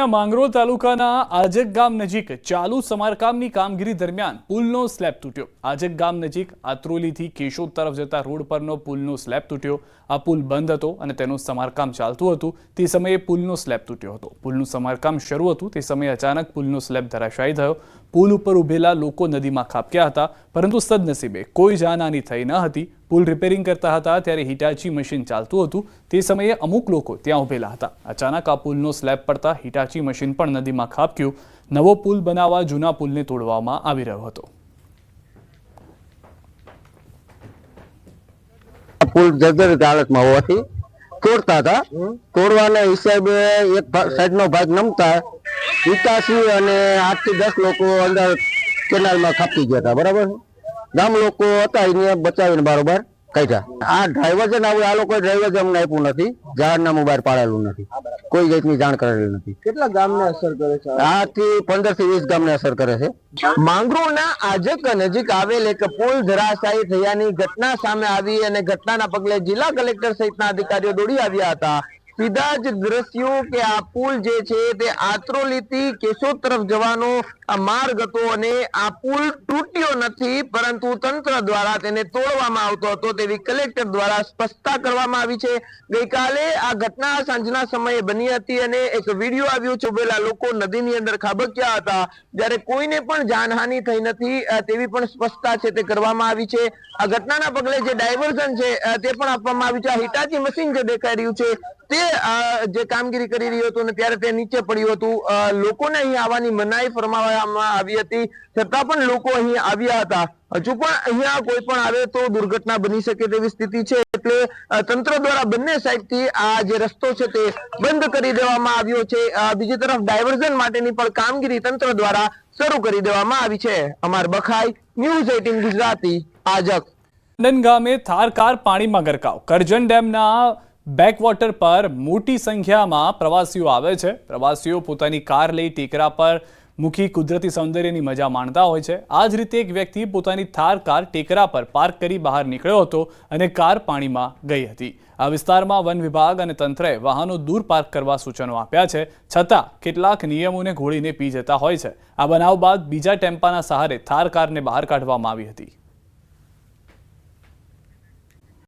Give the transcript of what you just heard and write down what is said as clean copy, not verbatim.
સુરતના માંગરોળ તાલુકાના આજક ગામ નજીક ચાલુ સમારકામની કામગીરી દરમિયાન પુલનો સ્લેબ તૂટ્યો। આજક ગામ નજીક આત્રોલીથી કેશોદ તરફ જતા રોડ પરનો પુલનો સ્લેબ તૂટ્યો। આ પુલ બંધ હતો અને તેનું સમારકામ ચાલતું હતું। તે સમયે પુલનો સ્લેબ તૂટ્યો હતો। પુલનું સમારકામ શરૂ હતું તે સમયે અચાનક પુલનો સ્લેબ ધરાશાયી થયો। પુલ ઉપર ઉભેલા લોકો નદીમાં ખાબક્યા હતા, પરંતુ સદનસીબે કોઈ જાનહાની થઈ ન હતી। પુલ રિપેરિંગ કરતા હતા ત્યારે હિટાચી મશીન ચાલતું હતું। તે સમયે અમુક લોકો ત્યાં ઉભેલા હતા। અચાનક આ પુલનો સ્લેબ પડતા હિટાચી મશીન પણ નદીમાં ખાબક્યું। નવો પુલ બનાવવા જૂના પુલને તોડવામાં આવી રહ્યો હતો। પુલ જર્જરિત હાલતમાં હોવાથી તોડતા હતા। તોડવાના હિસાબે એક સાઈડનો ભાગ નમતા હિટાચી અને 8 થી 10 લોકો અંદર કેનાલમાં ખાબકી ગયા હતા। બરાબર, ગામ લોકો હતા એને બચાવીને બારોબાર કાઢ્યા। આ ડ્રાઈવર છે ને આ લોકો ડ્રાઈવર અમને આપ્યું નથી, જાહેરનામું બહાર પાડેલું નથી, કોઈ જાતની જાણ કરેલી નથી। કેટલા ગામને અસર કરે છે? 8 થી 15 થી 20 ગામને અસર કરે છે। માંગરોળના આજક નજીક આવેલ એક પુલ ધરાશાયી થયાની ઘટના સામે આવી અને ઘટનાના પગલે જિલ્લા કલેક્ટર સહિતના અધિકારીઓ દોડી આવ્યા હતા। સીધા જ દ્રશ્યો કે આ પુલ જે છે તે આત્રોલીથી કેશોદ તરફ જવાનો આ માર્ગ હતો અને આ પુલ તૂટ્યો નથી, પરંતુ તંત્ર દ્વારા તેને તોડવામાં આવતો હતો તેવી કલેક્ટર દ્વારા સ્પષ્ટતા કરવામાં આવી છે। ગઈકાલે આ ઘટના સાંજના સમયે બની હતી અને એક વિડીયો આવ્યો છે, ઉભેલા લોકો નદીની અંદર ખાબક્યા હતા, જ્યારે કોઈને પણ જાનહાનિ થઈ નથી તેવી પણ સ્પષ્ટતા છે તે કરવામાં આવી છે। આ ઘટનાના પગલે જે ડાયવર્ઝન છે તે પણ આપવામાં આવ્યું છે। હિટાચી મશીન જે દેખાઈ રહ્યું છે તે જે કામગીરી કરી રહ્યું હતું ને ત્યારે તે નીચે પડ્યું હતું। લોકોને અહીં આવવાની મનાઈ ફરમાવવામાં આવી હતી, છતાં પણ લોકો અહીં આવ્યા હતા। હજુ પણ અહીંયા કોઈ પણ આવે તો દુર્ઘટના બની શકે તેવી સ્થિતિ છે, એટલે તંત્ર દ્વારા બંને સાઈડથી આ જે રસ્તો છે તે બંધ કરી દેવામાં આવ્યો છે। બીજી તરફ ડાયવર્ઝન માટેની પણ કામગીરી તંત્ર દ્વારા શરૂ કરી દેવામાં આવી છે। અમાર બખાઈ, ન્યૂઝ 18 ગુજરાતી, આજક। લંડન ગામે થાર કાર પાણીમાં ગરકાવ। કરજણ ડેમના બેકવોટર પર મોટી સંખ્યામાં પ્રવાસીઓ આવે છે। પ્રવાસીઓ પોતાની કાર લઈ ટેકરા પર મૂકી કુદરતી સૌંદર્યની મજા માણતા હોય છે। આ જ રીતે એક વ્યક્તિ પોતાની થાર કાર ટેકરા પર પાર્ક કરી બહાર નીકળ્યો હતો અને કાર પાણીમાં ગઈ હતી। આ વિસ્તારમાં વન વિભાગ અને તંત્રએ વાહનો દૂર પાર્ક કરવા સૂચનો આપ્યા છે, છતાં કેટલાક નિયમોને ઘોળીને પી જતા હોય છે। આ બનાવ બાદ બીજા ટેમ્પાના સહારે થાર કારને બહાર કાઢવામાં આવી હતી।